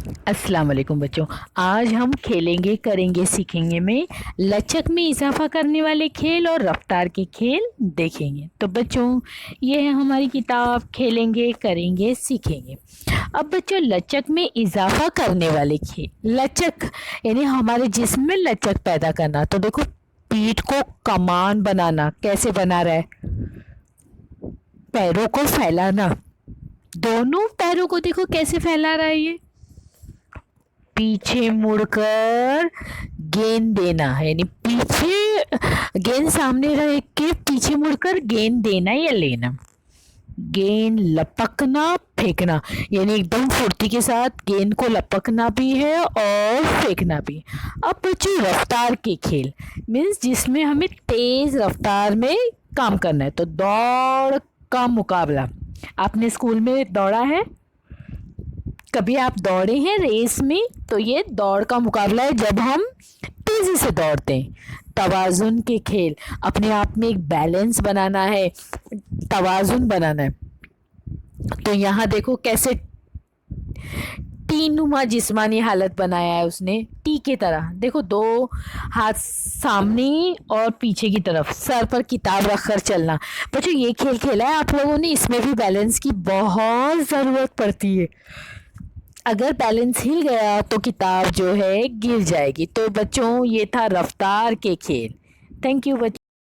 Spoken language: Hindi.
अस्सलाम वालेकुम बच्चों। आज हम खेलेंगे करेंगे सीखेंगे में लचक में इजाफा करने वाले खेल और रफ्तार के खेल देखेंगे। तो बच्चों, ये है हमारी किताब खेलेंगे करेंगे सीखेंगे। अब बच्चों, लचक में इजाफा करने वाले खेल, लचक यानी हमारे जिस्म में लचक पैदा करना। तो देखो, पीठ को कमान बनाना, कैसे बना रहा है, पैरों को फैलाना, दोनों पैरों को देखो कैसे फैला रहा है ये, पीछे मुड़कर गेंद देना, यानी पीछे गेंद सामने रख के पीछे मुड़कर गेंद देना या लेना, गेंद लपकना फेंकना, यानी एकदम फुर्ती के साथ गेंद को लपकना भी है और फेंकना भी। अब बच्चों, रफ्तार के खेल मीन्स जिसमें हमें तेज रफ्तार में काम करना है। तो दौड़ का मुकाबला, आपने स्कूल में दौड़ा है, कभी आप दौड़े हैं रेस में? तो ये दौड़ का मुकाबला है जब हम तेजी से दौड़ते हैं। तवाजुन के खेल, अपने आप में एक बैलेंस बनाना है, तवाजुन बनाना है। तो यहाँ देखो कैसे टी नुमा जिस्मानी हालत बनाया है उसने, टी की तरह। देखो, दो हाथ सामने और पीछे की तरफ, सर पर किताब रखकर चलना। बच्चों, ये खेल खेला है आप लोगों ने, इसमें भी बैलेंस की बहुत ज़रूरत पड़ती है। अगर बैलेंस हिल गया तो किताब जो है गिर जाएगी। तो बच्चों, ये था रफ्तार के खेल। थैंक यू बच्चों।